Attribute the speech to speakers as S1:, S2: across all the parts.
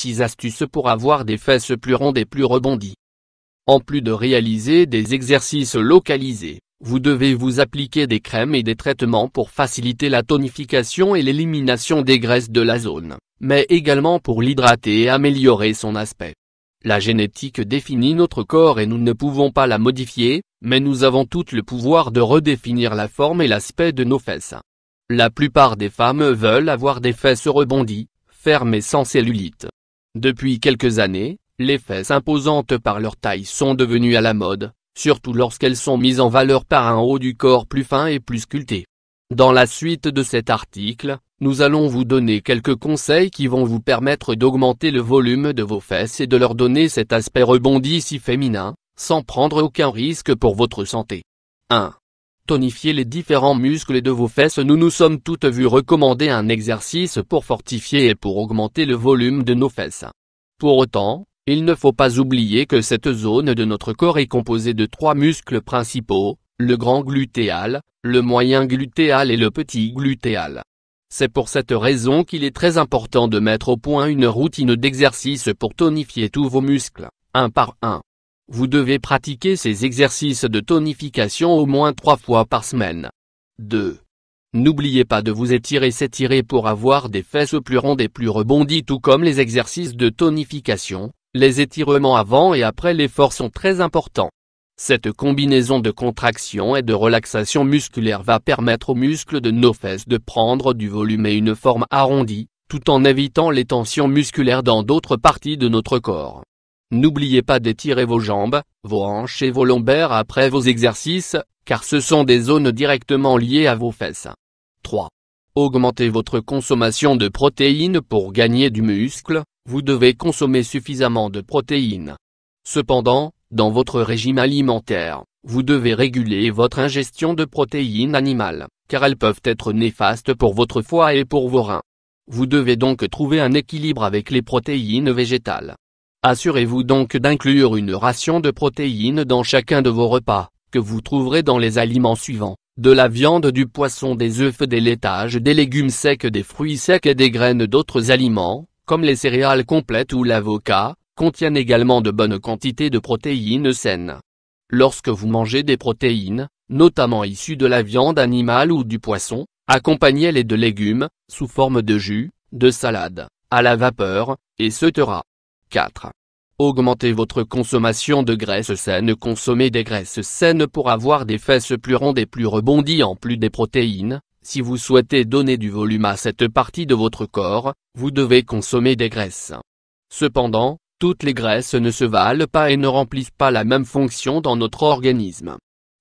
S1: 6 astuces pour avoir des fesses plus rondes et plus rebondies. En plus de réaliser des exercices localisés, vous devez vous appliquer des crèmes et des traitements pour faciliter la tonification et l'élimination des graisses de la zone, mais également pour l'hydrater et améliorer son aspect. La génétique définit notre corps et nous ne pouvons pas la modifier, mais nous avons tout le pouvoir de redéfinir la forme et l'aspect de nos fesses. La plupart des femmes veulent avoir des fesses rebondies, fermes et sans cellulite. Depuis quelques années, les fesses imposantes par leur taille sont devenues à la mode, surtout lorsqu'elles sont mises en valeur par un haut du corps plus fin et plus sculpté. Dans la suite de cet article, nous allons vous donner quelques conseils qui vont vous permettre d'augmenter le volume de vos fesses et de leur donner cet aspect rebondi si féminin, sans prendre aucun risque pour votre santé. 1. Tonifier les différents muscles de vos fesses. Nous nous sommes toutes vues recommander un exercice pour fortifier et pour augmenter le volume de nos fesses. Pour autant, il ne faut pas oublier que cette zone de notre corps est composée de 3 muscles principaux, le grand glutéal, le moyen glutéal et le petit glutéal. C'est pour cette raison qu'il est très important de mettre au point une routine d'exercice pour tonifier tous vos muscles, un par un. Vous devez pratiquer ces exercices de tonification au moins 3 fois par semaine. 2. N'oubliez pas de vous s'étirer pour avoir des fesses plus rondes et plus rebondies, tout comme les exercices de tonification. Les étirements avant et après l'effort sont très importants. Cette combinaison de contraction et de relaxation musculaire va permettre aux muscles de nos fesses de prendre du volume et une forme arrondie, tout en évitant les tensions musculaires dans d'autres parties de notre corps. N'oubliez pas d'étirer vos jambes, vos hanches et vos lombaires après vos exercices, car ce sont des zones directement liées à vos fesses. 3. Augmentez votre consommation de protéines pour gagner du muscle. Vous devez consommer suffisamment de protéines. Cependant, dans votre régime alimentaire, vous devez réguler votre ingestion de protéines animales, car elles peuvent être néfastes pour votre foie et pour vos reins. Vous devez donc trouver un équilibre avec les protéines végétales. Assurez-vous donc d'inclure une ration de protéines dans chacun de vos repas, que vous trouverez dans les aliments suivants: de la viande, du poisson, des œufs, des laitages, des légumes secs, des fruits secs et des graines. D'autres aliments, comme les céréales complètes ou l'avocat, contiennent également de bonnes quantités de protéines saines. Lorsque vous mangez des protéines, notamment issues de la viande animale ou du poisson, accompagnez-les de légumes, sous forme de jus, de salade, à la vapeur, etc. 4. Augmentez votre consommation de graisses saines. Consommez des graisses saines pour avoir des fesses plus rondes et plus rebondies. En plus des protéines, si vous souhaitez donner du volume à cette partie de votre corps, vous devez consommer des graisses. Cependant, toutes les graisses ne se valent pas et ne remplissent pas la même fonction dans notre organisme.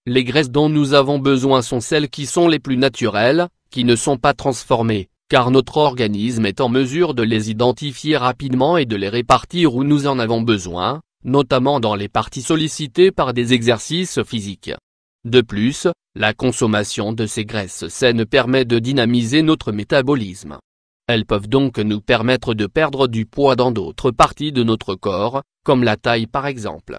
S1: Les graisses dont nous avons besoin sont celles qui sont les plus naturelles, qui ne sont pas transformées, car notre organisme est en mesure de les identifier rapidement et de les répartir où nous en avons besoin, notamment dans les parties sollicitées par des exercices physiques. De plus, la consommation de ces graisses saines permet de dynamiser notre métabolisme. Elles peuvent donc nous permettre de perdre du poids dans d'autres parties de notre corps, comme la taille par exemple.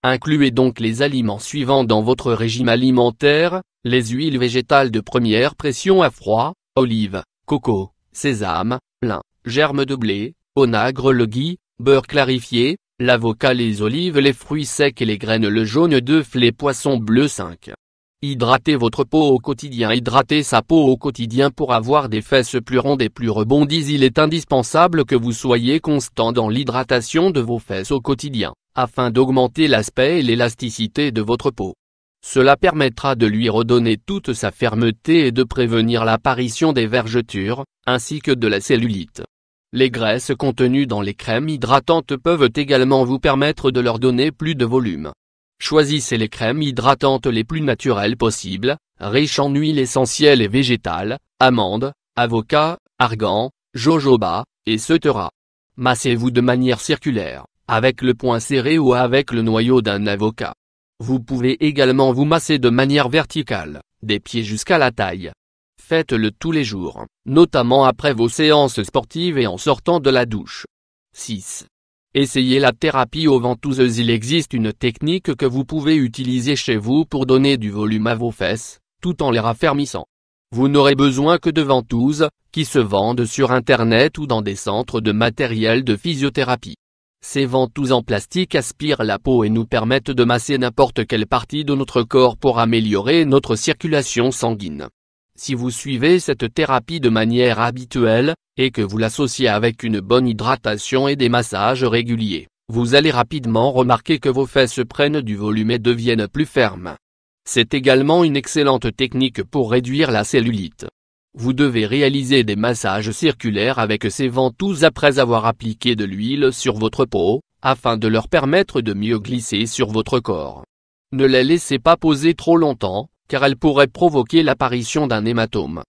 S1: Incluez donc les aliments suivants dans votre régime alimentaire: les huiles végétales de première pression à froid, olives, coco, sésame, lin, germes de blé, onagre, le ghee, beurre clarifié, l'avocat, les olives, les fruits secs et les graines, le jaune d'œuf, les poissons bleus. 5. Hydratez votre peau au quotidien. Hydratez sa peau au quotidien pour avoir des fesses plus rondes et plus rebondies. Il est indispensable que vous soyez constant dans l'hydratation de vos fesses au quotidien, afin d'augmenter l'aspect et l'élasticité de votre peau. Cela permettra de lui redonner toute sa fermeté et de prévenir l'apparition des vergetures, ainsi que de la cellulite. Les graisses contenues dans les crèmes hydratantes peuvent également vous permettre de leur donner plus de volume. Choisissez les crèmes hydratantes les plus naturelles possibles, riches en huiles essentielles et végétales, amandes, avocat, argan, jojoba, etc. Massez-vous de manière circulaire, avec le poing serré ou avec le noyau d'un avocat. Vous pouvez également vous masser de manière verticale, des pieds jusqu'à la taille. Faites-le tous les jours, notamment après vos séances sportives et en sortant de la douche. 6. Essayez la thérapie aux ventouses. Il existe une technique que vous pouvez utiliser chez vous pour donner du volume à vos fesses, tout en les raffermissant. Vous n'aurez besoin que de ventouses, qui se vendent sur Internet ou dans des centres de matériel de physiothérapie. Ces ventouses en plastique aspirent la peau et nous permettent de masser n'importe quelle partie de notre corps pour améliorer notre circulation sanguine. Si vous suivez cette thérapie de manière habituelle, et que vous l'associez avec une bonne hydratation et des massages réguliers, vous allez rapidement remarquer que vos fesses prennent du volume et deviennent plus fermes. C'est également une excellente technique pour réduire la cellulite. Vous devez réaliser des massages circulaires avec ces ventouses après avoir appliqué de l'huile sur votre peau, afin de leur permettre de mieux glisser sur votre corps. Ne les laissez pas poser trop longtemps, car elles pourraient provoquer l'apparition d'un hématome.